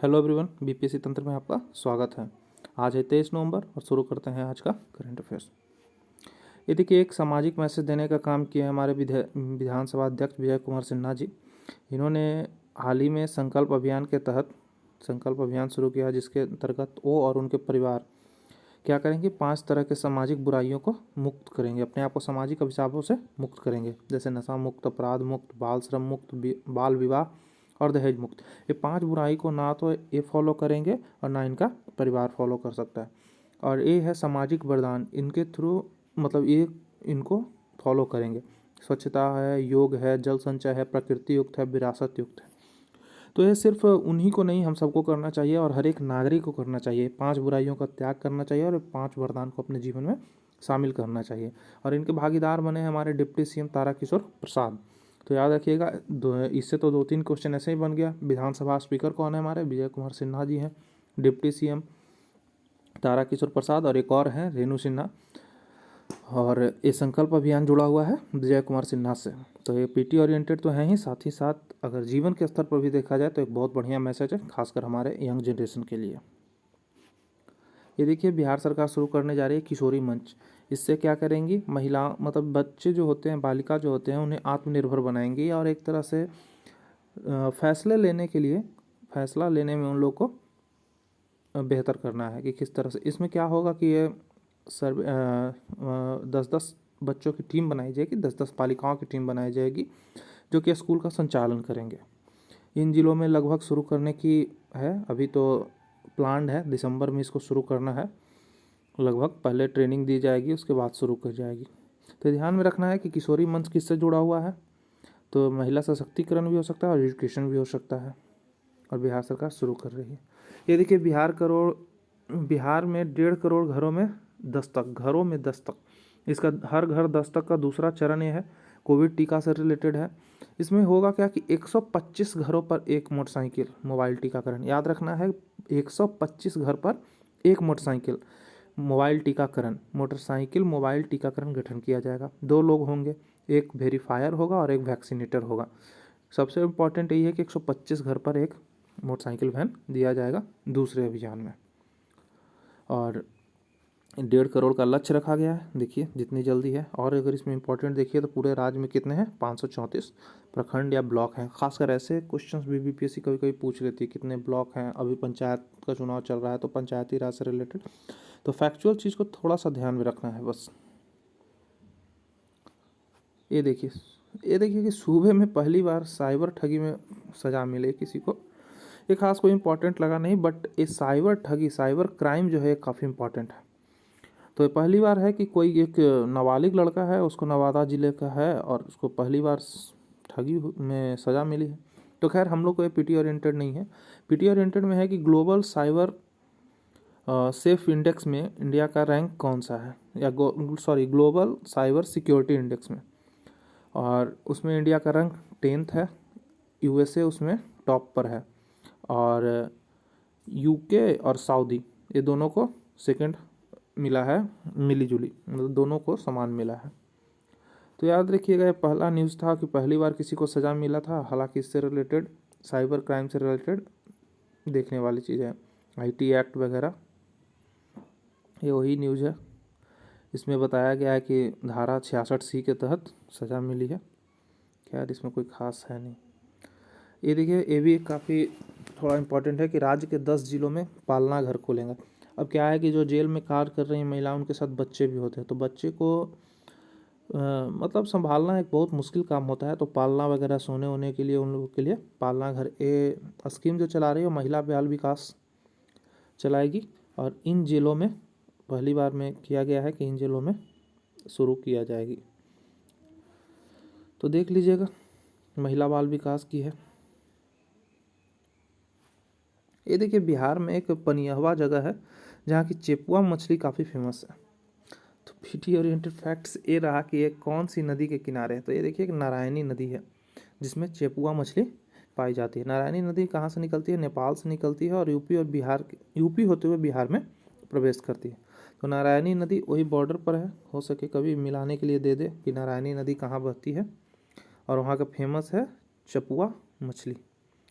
Hello everyone, BPSC तंत्र में आपका स्वागत है। आज है 23 नवंबर और शुरू करते हैं आज का करंट अफेयर्स। ये देखिए, एक सामाजिक मैसेज देने का काम किया है हमारे विधानसभा अध्यक्ष विजय कुमार सिन्हा जी। इन्होंने हाल ही में संकल्प अभियान के तहत संकल्प अभियान शुरू किया, जिसके अंतर्गत वो और उनके परिवार क्या करेंगे, 5 तरह के सामाजिक बुराइयों को मुक्त करेंगे, अपने आप को सामाजिक अभिशापों से मुक्त करेंगे, जैसे नशा मुक्त, अपराध मुक्त, बाल श्रम मुक्त, बाल विवाह और दहेज मुक्त। ये 5 बुराई को ना तो ये फॉलो करेंगे और ना इनका परिवार फॉलो कर सकता है। और ये है सामाजिक वरदान, इनके थ्रू मतलब ये इनको फॉलो करेंगे। स्वच्छता है, योग है, जल संचय है, प्रकृति युक्त है, विरासत युक्त है। तो ये सिर्फ उन्हीं को नहीं, हम सबको करना चाहिए और हर एक नागरिक को करना चाहिए। 5 बुराइयों का त्याग करना चाहिए और 5 वरदान को अपने जीवन में शामिल करना चाहिए। और इनके भागीदार बने हैं हमारे डिप्टी सीएम ताराकिशोर प्रसाद। तो याद रखिएगा, इससे तो 2-3 क्वेश्चन ऐसे ही बन गया। विधानसभा स्पीकर कौन है हमारे? विजय कुमार सिन्हा जी हैं। डिप्टी सीएम ताराकिशोर प्रसाद और एक और हैं रेणु सिन्हा। और ये संकल्प अभियान जुड़ा हुआ है विजय कुमार सिन्हा से। तो ये पीटी ओरिएंटेड तो है ही, साथ ही साथ अगर जीवन के स्तर पर भी देखा जाए तो एक बहुत बढ़िया मैसेज है, खासकर हमारे यंग जनरेशन के लिए। ये देखिए, बिहार सरकार शुरू करने जा रही है किशोरी मंच। इससे क्या करेंगी, महिला मतलब बच्चे जो होते हैं, बालिका जो होते हैं, उन्हें आत्मनिर्भर बनाएंगी और एक तरह से फैसले लेने के लिए, फैसला लेने में उन लोग को बेहतर करना है कि किस तरह से। इसमें क्या होगा कि ये 10-10 बच्चों की टीम बनाई जाएगी, 10-10 बालिकाओं की टीम बनाई जाएगी, जो कि स्कूल का संचालन करेंगे। इन जिलों में लगभग शुरू करने की है, अभी तो प्लान्ड है, दिसंबर में इसको शुरू करना है। लगभग पहले ट्रेनिंग दी जाएगी, उसके बाद शुरू कर जाएगी। तो ध्यान में रखना है कि किशोरी मंच किससे जुड़ा हुआ है, तो महिला सशक्तिकरण भी हो सकता है और एजुकेशन भी हो सकता है, और बिहार सरकार शुरू कर रही है। ये देखिए, बिहार में 1.5 करोड़ घरों में दस्तक, इसका हर घर दस्तक का दूसरा चरण ये है, कोविड टीका से रिलेटेड है। इसमें होगा क्या कि 125 घरों पर एक मोटरसाइकिल मोबाइल टीकाकरण। याद रखना है, 125 घर पर एक मोटरसाइकिल मोबाइल टीकाकरण गठन किया जाएगा। 2 लोग होंगे, एक वेरीफायर होगा और एक वैक्सीनेटर होगा। सबसे इम्पॉर्टेंट यही है कि 125 घर पर एक मोटरसाइकिल वैन दिया जाएगा दूसरे अभियान में। और 1.5 करोड़ का लक्ष्य रखा गया है, देखिए जितनी जल्दी है। और अगर इसमें इंपॉर्टेंट देखिए तो पूरे राज्य में कितने हैं, 534 प्रखंड या ब्लॉक हैं। खासकर ऐसे क्वेश्चंस भी बीपीएससी कभी कभी पूछ लेती है, कितने ब्लॉक हैं। अभी पंचायत का चुनाव चल रहा है, तो पंचायती राज से रिलेटेड तो फैक्चुअल चीज़ को थोड़ा सा ध्यान में रखना है बस। ये देखिए कि सूबे में पहली बार साइबर ठगी में सजा मिले किसी को। ये खास कोई इंपॉर्टेंट लगा नहीं, बट ये साइबर ठगी, साइबर क्राइम जो है काफ़ी इंपॉर्टेंट है। तो ये पहली बार है कि कोई एक नाबालिग लड़का है, उसको नवादा जिले का है और उसको पहली बार ठगी में सज़ा मिली है। तो खैर हम लोग को ये पीटी ओरिएंटेड नहीं है। पीटी ओरिएंटेड में है कि ग्लोबल साइबर सेफ इंडेक्स में इंडिया का रैंक कौन सा है, या ग्लोबल साइबर सिक्योरिटी इंडेक्स में, और उसमें इंडिया का रैंक 10th है। यूएसए उसमें टॉप पर है और यूके और सऊदी, ये दोनों को सेकंड मिला है, मिली जुली, मतलब दोनों को समान मिला है। तो याद रखिएगा, ये पहला न्यूज़ था कि पहली बार किसी को सज़ा मिला था। हालांकि इससे रिलेटेड, साइबर क्राइम से रिलेटेड देखने वाली चीज़ है, आईटी एक्ट वगैरह, ये वही न्यूज़ है। इसमें बताया गया है कि धारा 66C के तहत सज़ा मिली है। खैर इसमें कोई खास है नहीं। ये देखिए, ये भी काफ़ी थोड़ा इम्पोर्टेंट है कि राज्य के 10 जिलों में पालना घर खोलेंगे। अब क्या है कि जो जेल में कार्य कर रही हैं महिला, उनके साथ बच्चे भी होते हैं, तो बच्चे को मतलब संभालना एक बहुत मुश्किल काम होता है। तो पालना वगैरह, सोने होने के लिए उन लोगों के लिए पालना घर, ये स्कीम जो चला रही है महिला बाल विकास चलाएगी। और इन जेलों में पहली बार में किया गया है कि इन जेलों में शुरू किया जाएगी। तो देख लीजिएगा, महिला बाल विकास की है। ये देखिए, बिहार में एक पनियहवा जगह है जहाँ की चेपुआ मछली काफ़ी फेमस है। तो पीटी ओरिएंटेड फैक्ट्स ये रहा कि ये कौन सी नदी के किनारे है। तो ये देखिए, एक नारायणी नदी है जिसमें चेपुआ मछली पाई जाती है। नारायणी नदी कहाँ से निकलती है? नेपाल से निकलती है और यूपी होते हुए बिहार में प्रवेश करती है। तो नारायणी नदी वही बॉर्डर पर है, हो सके कभी मिलाने के लिए दे दे कि नारायणी नदी कहाँ बहती है। और वहाँ का फेमस है चपुआ मछली।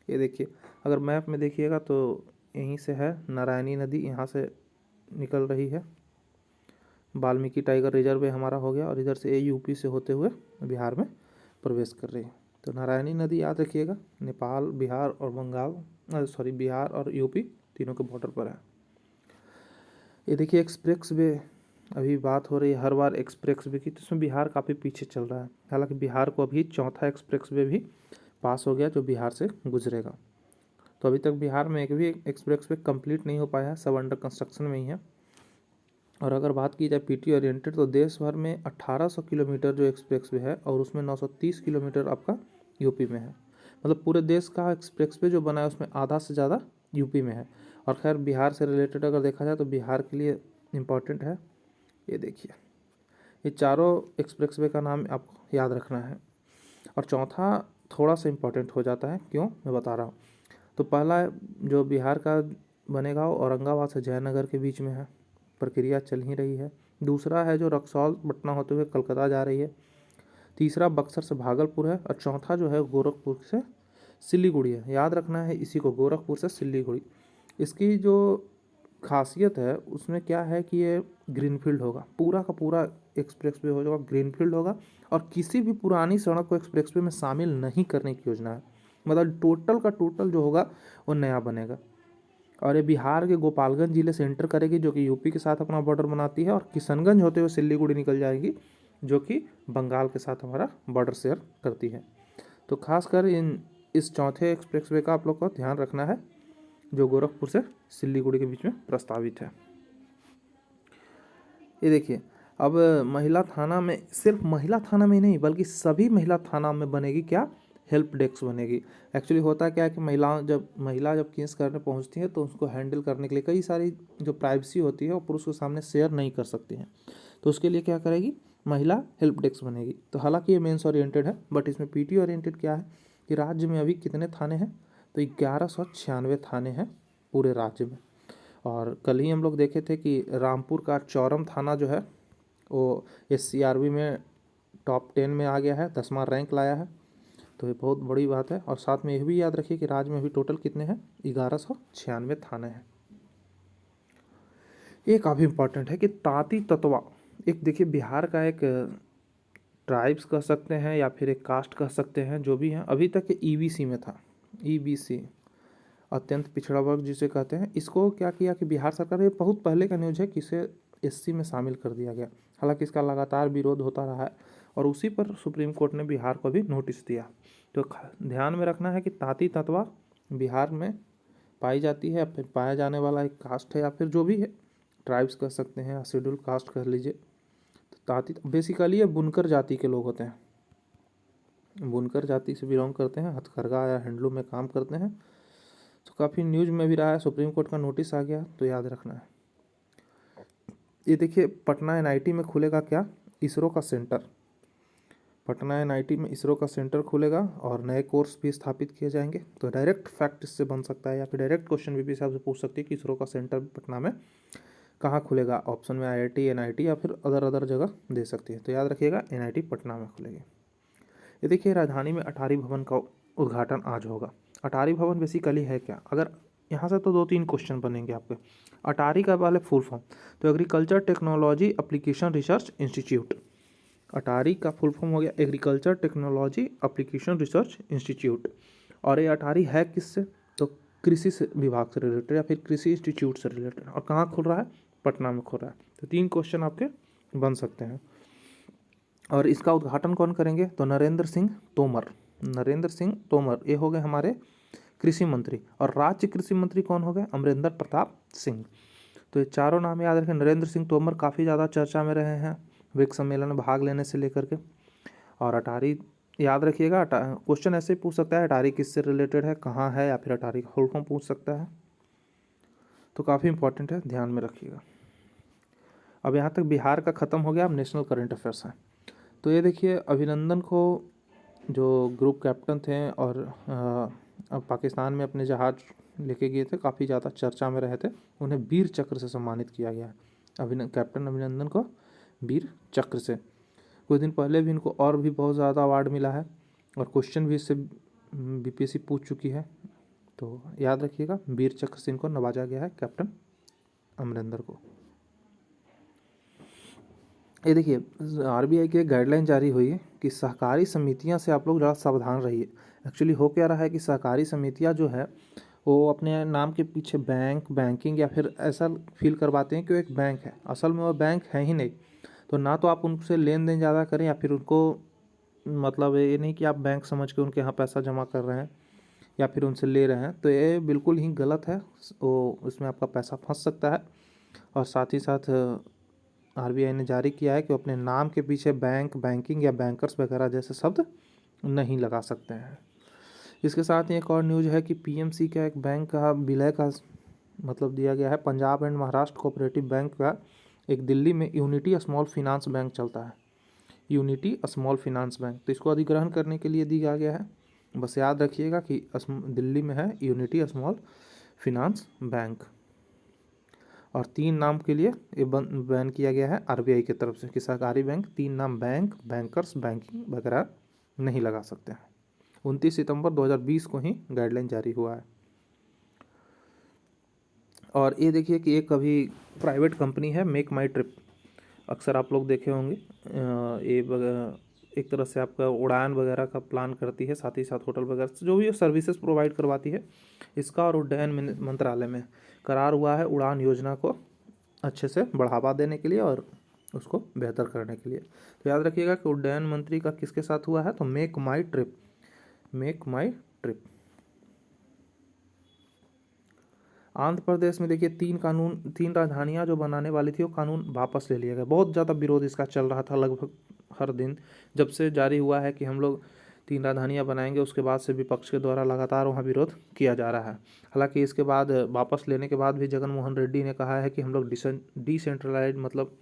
ये देखिए, अगर मैप में देखिएगा तो यहीं से है नारायणी नदी, यहाँ से निकल रही है। वाल्मीकि टाइगर रिजर्व हमारा हो गया और इधर से ये यूपी से होते हुए बिहार में प्रवेश कर रही है। तो नारायणी नदी याद रखिएगा, नेपाल, बिहार और बिहार और यूपी तीनों के बॉर्डर पर है। ये देखिए एक्सप्रेस वे, अभी बात हो रही है हर बार एक्सप्रेस वे की, तो इसमें बिहार काफ़ी पीछे चल रहा है। हालांकि बिहार को अभी चौथा एक्सप्रेस वे भी पास हो गया जो बिहार से गुजरेगा। तो अभी तक बिहार में एक भी एक्सप्रेस वे कंप्लीट नहीं हो पाया है, सब अंडर कंस्ट्रक्शन में ही है। और अगर बात की जाए पीटी ओरिएंटेड, तो देश भर में 1800 किलोमीटर जो एक्सप्रेस वे है और उसमें 930 किलोमीटर आपका यूपी में है। मतलब पूरे देश का एक्सप्रेस वे जो बना है उसमें आधा से ज़्यादा यूपी में है। और खैर बिहार से रिलेटेड अगर देखा जाए तो बिहार के लिए इम्पॉर्टेंट है, ये देखिए ये चारों एक्सप्रेस वे का नाम आपको याद रखना है। और चौथा थोड़ा सा इम्पॉर्टेंट हो जाता है, क्यों मैं बता रहा हूँ। तो पहला जो बिहार का बनेगा वो औरंगाबाद से जयनगर के बीच में है, प्रक्रिया चल ही रही है। दूसरा है जो रक्सौल पटना होते हुए कलकत्ता जा रही है। तीसरा बक्सर से भागलपुर है। और चौथा जो है गोरखपुर से सिलीगुड़ी है, याद रखना है इसी को, गोरखपुर से सिलीगुड़ी। इसकी जो खासियत है उसमें क्या है कि ये ग्रीनफील्ड होगा, पूरा का पूरा एक्सप्रेस वे हो जाएगा ग्रीनफील्ड होगा। और किसी भी पुरानी सड़क को एक्सप्रेस वे में शामिल नहीं करने की योजना है। मतलब टोटल का टोटल जो होगा वो नया बनेगा। और ये बिहार के गोपालगंज जिले से एंटर करेगी जो कि यूपी के साथ अपना बॉर्डर बनाती है, और किशनगंज होते हुए सिलीगुड़ी निकल जाएगी जो कि बंगाल के साथ हमारा बॉर्डर शेयर करती है। तो खासकर इस चौथे एक्सप्रेस वे का आप लोग को ध्यान रखना है जो गोरखपुर से सिलीगुड़ी के बीच में प्रस्तावित है। ये देखिए अब महिला थाना में, सिर्फ महिला थाना में ही नहीं बल्कि सभी महिला थाना में बनेगी क्या, हेल्प डेस्क बनेगी। एक्चुअली होता क्या है कि महिला जब केस करने पहुंचती है तो उसको हैंडल करने के लिए कई सारी जो प्राइवेसी होती है वो पुरुष के सामने शेयर नहीं कर सकती हैं। तो उसके लिए क्या करेगी, महिला हेल्प डेस्क बनेगी। तो हालांकि ये मेंस ओरिएंटेड है, बट इसमें पीटी ओरिएंटेड क्या है कि राज्य में अभी कितने थाने हैं, तो 1196 थाने हैं पूरे राज्य में। और कल ही हम लोग देखे थे कि रामपुर का चौरम थाना जो है वो SCRB में टॉप 10 में आ गया है, 10वां रैंक लाया है। तो ये बहुत बड़ी बात है। और साथ में यह भी याद रखिए कि राज्य में अभी टोटल कितने हैं, 1196 थाने हैं। ये काफ़ी इंपॉर्टेंट है कि तांती ततवा, एक देखिए बिहार का एक ट्राइब्स कह सकते हैं या फिर एक कास्ट कह सकते हैं, जो भी हैं, अभी तक ये EBC में था। EBC अत्यंत पिछड़ा वर्ग जिसे कहते हैं। इसको क्या किया कि बिहार सरकार, ये बहुत पहले का न्यूज़ है कि इसे SC में शामिल कर दिया गया। हालांकि इसका लगातार विरोध होता रहा है और उसी पर सुप्रीम कोर्ट ने बिहार को भी नोटिस दिया। तो ध्यान में रखना है कि तांती ततवा बिहार में पाई जाती है, या फिर पाया जाने वाला एक कास्ट है, या फिर जो भी है ट्राइब्स कह सकते हैं या शेड्यूल कास्ट कह लीजिए। तो तांती बेसिकली ये बुनकर जाति के लोग होते हैं, बुनकर जाति से बिलोंग करते हैं, हथकरघा या हैंडलूम में काम करते हैं। तो काफ़ी न्यूज़ में भी रहा है, सुप्रीम कोर्ट का नोटिस आ गया, तो याद रखना है। ये देखिए पटना NIT में खुलेगा क्या, इसरो का सेंटर। पटना NIT में इसरो का सेंटर खुलेगा और नए कोर्स भी स्थापित किए जाएंगे। तो डायरेक्ट फैक्ट इससे बन सकता है या फिर डायरेक्ट क्वेश्चन भी साहब से पूछ सकती है कि इसरो का सेंटर पटना में कहाँ खुलेगा। ऑप्शन में IIT NIT या फिर अदर जगह दे सकती है। तो याद रखिएगा NIT पटना में खुलेगी। ये देखिए राजधानी में अटारी भवन का उद्घाटन आज होगा। अटारी भवन बेसिकली है क्या, अगर यहाँ से तो 2-3 क्वेश्चन बनेंगे आपके। अटारी का वाले फुल फॉर्म, तो agriculture technology application research institute. ATARI का फुल फॉर्म हो गया agriculture technology application research institute. और ये अटारी है किससे, तो कृषि से विभाग से रिलेटेड या फिर कृषि इंस्टीट्यूट से रिलेटेड। और कहाँ खुल रहा है, पटना में खुल रहा है। तो 3 क्वेश्चन आपके बन सकते हैं। और इसका उद्घाटन कौन करेंगे, तो नरेंद्र सिंह तोमर ये हो गए हमारे कृषि मंत्री। और राज्य कृषि मंत्री कौन हो गए, अमरिंदर प्रताप सिंह। तो ये चारों नाम याद रखें। नरेंद्र सिंह तोमर काफ़ी ज़्यादा चर्चा में रहे हैं ब्रिक्स सम्मेलन में भाग लेने से लेकर के। और अटारी याद रखिएगा, क्वेश्चन ऐसे ही पूछ सकता है अटारी किससे रिलेटेड है, कहाँ है, या फिर अटारी का फुल फॉर्म पूछ सकता है। तो काफ़ी इंपॉर्टेंट है, ध्यान में रखिएगा। अब यहाँ तक बिहार का ख़त्म हो गया, अब नेशनल करंट अफेयर्स है। तो ये देखिए अभिनंदन को जो ग्रुप कैप्टन थे और अब पाकिस्तान में अपने जहाज़ लेके गए थे, काफ़ी ज़्यादा चर्चा में रहे थे, उन्हें वीर चक्र से सम्मानित किया गया है। कैप्टन अभिनंदन को वीर चक्र से। कुछ दिन पहले भी इनको और भी बहुत ज़्यादा अवार्ड मिला है और क्वेश्चन भी इससे BPSC पूछ चुकी है। तो याद रखिएगा, वीर चक्र से इनको नवाजा गया है, कैप्टन अमरिंदर को। ये देखिए, आरबीआई की एक गाइडलाइन जारी हुई है कि सहकारी समितियां से आप लोग ज़रा सावधान रहिए। एक्चुअली हो क्या रहा है कि सहकारी समितियां जो है वो अपने नाम के पीछे बैंक, बैंकिंग या फिर ऐसा फील करवाते हैं कि वो एक बैंक है, असल में वो बैंक है ही नहीं। तो ना तो आप उनसे लेन देन ज़्यादा करें या फिर उनको, मतलब ये नहीं कि आप बैंक समझ के उनके यहाँ पैसा जमा कर रहे हैं या फिर उनसे ले रहे हैं, तो ये बिल्कुल ही गलत है। वो उसमें आपका पैसा फंस सकता है। और साथ ही साथ आरबीआई ने जारी किया है कि वो अपने नाम के पीछे बैंक, बैंकिंग या बैंकर्स वगैरह जैसे शब्द नहीं लगा सकते हैं। इसके साथ ही एक और न्यूज़ है कि पीएमसी का एक बैंक का विलय का मतलब दिया गया है। Punjab and Maharashtra cooperative bank का एक दिल्ली में यूनिटी स्मॉल फिनांस बैंक चलता है, यूनिटी स्मॉल फिनांस बैंक, तो इसको अधिग्रहण करने के लिए दिया गया है। बस याद रखिएगा कि दिल्ली में है यूनिटी स्मॉल फिनांस बैंक। और 3 नाम के लिए ये बैन किया गया है आरबीआई की तरफ से कि सरकारी बैंक 3 नाम बैंक, बैंकर्स, बैंकिंग वगैरह नहीं लगा सकते हैं। 29 सितंबर 2020 को ही गाइडलाइन जारी हुआ है। और ये देखिए कि एक अभी प्राइवेट कंपनी है मेक माई ट्रिप, अक्सर आप लोग देखे होंगे। ये एक तरह से आपका उड़ान वगैरह का प्लान करती है, साथ ही साथ होटल वगैरह जो भी सर्विसेज प्रोवाइड करवाती है। इसका और उड्डयन मंत्रालय में करार हुआ है उड़ान योजना को अच्छे से बढ़ावा देने के लिए और उसको बेहतर करने के लिए। तो याद रखिएगा कि उड्डयन मंत्री का किसके साथ हुआ है, तो मेक माई ट्रिप, मेक माई ट्रिप। आंध्र प्रदेश में देखिए 3 राजधानियां जो बनाने वाली थी वो कानून वापस ले लिया गया। बहुत ज़्यादा विरोध इसका चल रहा था, लगभग हर दिन जब से जारी हुआ है कि हम लोग 3 राजधानियां बनाएंगे, उसके बाद से विपक्ष के द्वारा लगातार वहां विरोध किया जा रहा है। हालांकि इसके बाद वापस लेने के बाद भी जगन मोहन रेड्डी ने कहा है कि हम लोग डिसेंट्रलाइज मतलब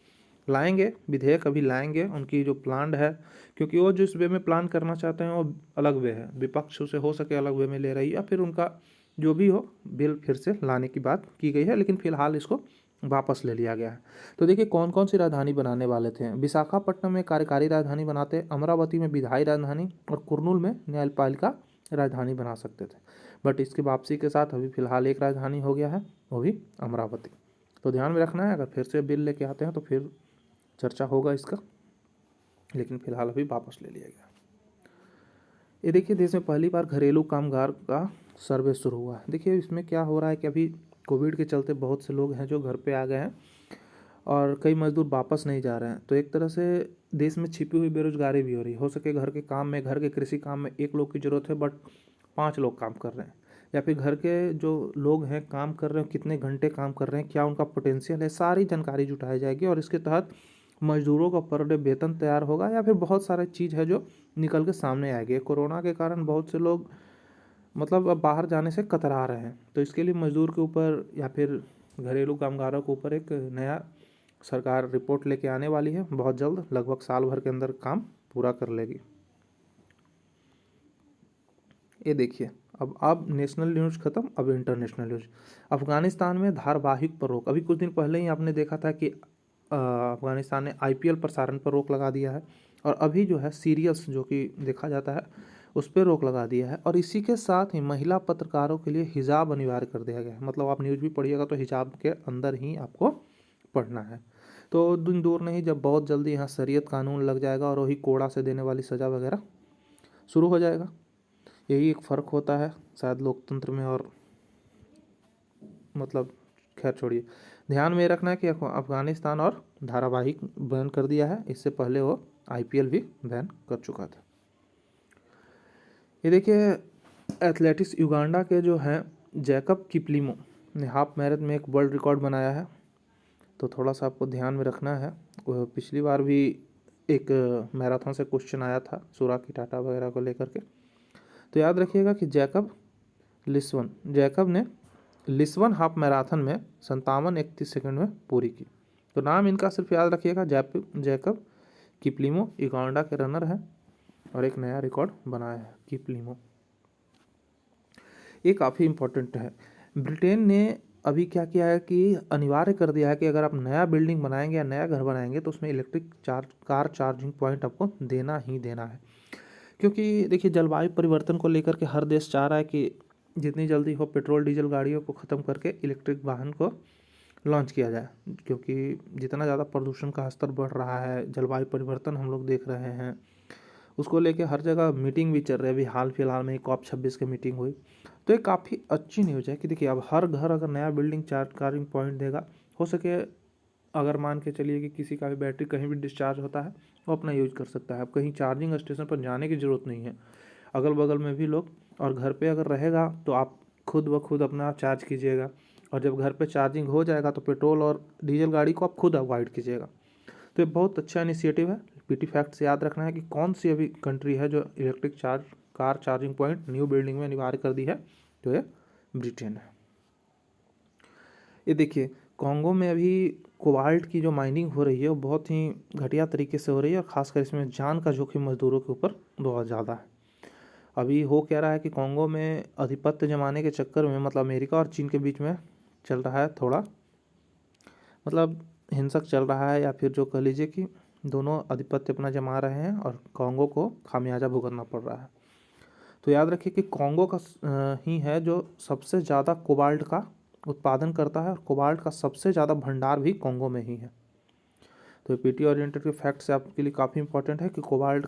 लाएंगे, विधेयक अभी लाएंगे, उनकी जो प्लान है, क्योंकि वो जिस वे में प्लान करना चाहते हैं वो अलग वे है, विपक्ष उसे हो सके अलग वे में ले रही है, या फिर उनका जो भी हो बिल फिर से लाने की बात की गई है, लेकिन फिलहाल इसको वापस ले लिया गया है। तो देखिए कौन कौन सी राजधानी बनाने वाले थे। विशाखापट्टनम में कार्यकारी राजधानी बनाते, अमरावती में विधायी राजधानी और कुर्नूल में न्यायपालिका राजधानी बना सकते थे। बट इसकी वापसी के साथ अभी फिलहाल एक राजधानी हो गया है, वो भी अमरावती। तो ध्यान में रखना है, अगर फिर से बिल लेके आते हैं तो फिर चर्चा होगा इसका, लेकिन फिलहाल अभी वापस ले लिया गया। ये देखिए देश में पहली बार घरेलू कामगार का सर्वे शुरू हुआ है। देखिए इसमें क्या हो रहा है कि अभी कोविड के चलते बहुत से लोग हैं जो घर पे आ गए हैं और कई मजदूर वापस नहीं जा रहे हैं। तो एक तरह से देश में छिपी हुई बेरोजगारी भी हो रही है। हो सके घर के काम में, घर के कृषि काम में 1 लोग की ज़रूरत है बट 5 लोग काम कर रहे हैं, या फिर घर के जो लोग हैं काम कर रहे हैं, कितने घंटे काम कर रहे हैं, क्या उनका पोटेंशियल है, सारी जानकारी जुटाई जाएगी और इसके तहत मजदूरों का पर डे वेतन तैयार होगा, या फिर बहुत सारे चीज़ है जो निकल के सामने आएगी। कोरोना के कारण बहुत से लोग मतलब अब बाहर जाने से कतरा रहे हैं, तो इसके लिए मजदूर के ऊपर या फिर घरेलू कामगारों के ऊपर एक नया सरकार रिपोर्ट लेके आने वाली है बहुत जल्द, लगभग साल भर के अंदर काम पूरा कर लेगी। ये देखिए अब नेशनल न्यूज़ खत्म, अब इंटरनेशनल न्यूज़। अफगानिस्तान में धारावाहिक पर रोक। अभी कुछ दिन पहले ही आपने देखा था कि अफगानिस्तान ने आईपीएल प्रसारण पर रोक लगा दिया है, और अभी जो है सीरियल्स जो कि देखा जाता है उस पर रोक लगा दिया है। और इसी के साथ ही महिला पत्रकारों के लिए हिजाब अनिवार्य कर दिया गया है। मतलब आप न्यूज़ भी पढ़िएगा तो हिजाब के अंदर ही आपको पढ़ना है। तो दिन दूर नहीं जब बहुत जल्दी यहाँ शरीयत कानून लग जाएगा और वही कोड़ा से देने वाली सज़ा वगैरह शुरू हो जाएगा। यही एक फ़र्क होता है शायद लोकतंत्र में, और मतलब खैर छोड़िए। ध्यान में रखना है कि अफगानिस्तान और धारावाहिक बैन कर दिया है, इससे पहले वो आईपीएल भी बैन कर चुका था। ये देखिए एथलेटिक्स युगांडा के जो हैं जैकब किपलिमो ने हाफ मैराथन में एक वर्ल्ड रिकॉर्ड बनाया है। तो थोड़ा सा आपको ध्यान में रखना है। पिछली बार भी एक मैराथन से क्वेश्चन आया था सुराकी टाटा वगैरह को लेकर के। तो याद रखिएगा कि जैकब ने लिस्बन हाफ मैराथन में 57:31 सेकंड में पूरी की। तो नाम इनका सिर्फ याद रखिएगा, जैकब किपलिमो युगांडा के रनर हैं और एक नया रिकॉर्ड बनाया है किपलिमो। ये काफ़ी इम्पोर्टेंट है। ब्रिटेन ने अभी क्या किया है कि अनिवार्य कर दिया है कि अगर आप नया बिल्डिंग बनाएंगे या नया घर बनाएंगे तो उसमें इलेक्ट्रिक कार चार्जिंग पॉइंट आपको देना ही देना है। क्योंकि देखिए जलवायु परिवर्तन को लेकर के हर देश चाह रहा है कि जितनी जल्दी हो पेट्रोल डीजल गाड़ियों को ख़त्म करके इलेक्ट्रिक वाहन को लॉन्च किया जाए, क्योंकि जितना ज़्यादा प्रदूषण का स्तर बढ़ रहा है, जलवायु परिवर्तन हम लोग देख रहे हैं, उसको लेके हर जगह मीटिंग भी चल रही है। अभी हाल फिलहाल में COP26 की मीटिंग हुई, तो ये काफ़ी अच्छी न्यूज़ है कि देखिए अब हर घर अगर नया बिल्डिंग चार्जिंग पॉइंट देगा, हो सके अगर मान के चलिए कि किसी का भी बैटरी कहीं भी डिस्चार्ज होता है वो अपना यूज कर सकता है। अब कहीं चार्जिंग स्टेशन पर जाने की ज़रूरत नहीं है, अगल बगल में भी लोग, और घर पे अगर रहेगा तो आप खुद ब खुद अपना चार्ज कीजिएगा, और जब घर पे चार्जिंग हो जाएगा तो पेट्रोल और डीजल गाड़ी को आप खुद अवॉइड कीजिएगा। तो ये बहुत अच्छा इनिशिएटिव है। पीटी फैक्ट से याद रखना है कि कौन सी अभी कंट्री है जो electric car charging point new building में अनिवार्य कर दी है, तो ये ब्रिटेन है। ये देखिए कॉन्गो में अभी कोबाल्ट की जो माइनिंग हो रही है वो बहुत ही घटिया तरीके से हो रही है, और ख़ासकर इसमें जान का जोखिम मजदूरों के ऊपर बहुत ज़्यादा है। अभी हो क्या रहा है कि कॉन्गो में आधिपत्य जमाने के चक्कर में, मतलब अमेरिका और चीन के बीच में चल रहा है थोड़ा, मतलब हिंसक चल रहा है, या फिर जो कह लीजिए कि दोनों आधिपत्य अपना जमा रहे हैं और कॉन्गो को खामियाजा भुगतना पड़ रहा है। तो याद रखिए कि कॉन्गो का ही है जो सबसे ज़्यादा कोबाल्ट का उत्पादन करता है, और कोबाल्ट का सबसे ज़्यादा भंडार भी कॉन्गो में ही है। तो पीटी ओरिएंटेड के फैक्ट्स आपके लिए काफ़ी इंपॉर्टेंट है कि कोबाल्ट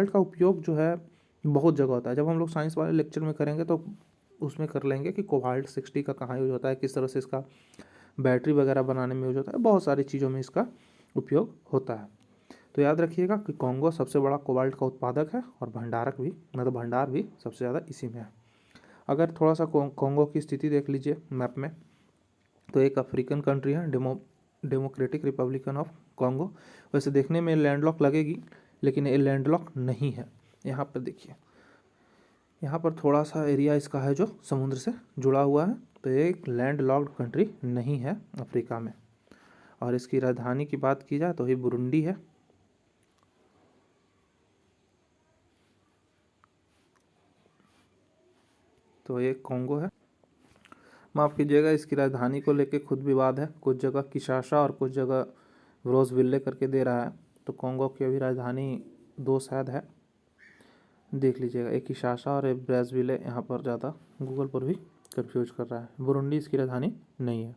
का उपयोग जो है बहुत जगह होता है। जब हम लोग साइंस वाले लेक्चर में करेंगे तो उसमें कर लेंगे कि कोबाल्ट 60 का कहाँ यूज होता है, किस तरह से इसका बैटरी वगैरह बनाने में यूज होता है, बहुत सारी चीज़ों में इसका उपयोग होता है। तो याद रखिएगा कि कॉन्गो सबसे बड़ा कोबाल्ट का उत्पादक है, और भंडारक भी, मतलब भंडार भी सबसे ज़्यादा इसी में है। अगर थोड़ा सा कॉन्गो की स्थिति देख लीजिए मैप में, तो एक अफ्रीकन कंट्री है, डेमोक्रेटिक रिपब्लिकन ऑफ कॉन्गो। वैसे देखने में लैंडलॉक लगेगी, लेकिन ये लैंडलॉक नहीं है। यहाँ पर देखिए, यहाँ पर थोड़ा सा एरिया इसका है जो समुद्र से जुड़ा हुआ है, तो ये एक लैंड लॉक्ड कंट्री नहीं है अफ्रीका में। और इसकी राजधानी की बात की जाए तो ये बुरुंडी है। तो ये कॉन्गो है, माफ़ कीजिएगा, इसकी राजधानी को लेके खुद विवाद है, कुछ जगह किशाशा और कुछ जगह ब्रोजविल्ले करके दे रहा है। तो कॉन्गो की अभी राजधानी दो शायद है, देख लीजिएगा, एक किशाशा और एक ब्राज़विले। यहाँ पर ज़्यादा गूगल पर भी कंफ्यूज कर रहा है, बुरुंडी इसकी राजधानी नहीं है।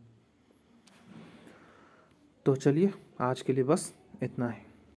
तो चलिए आज के लिए बस इतना ही।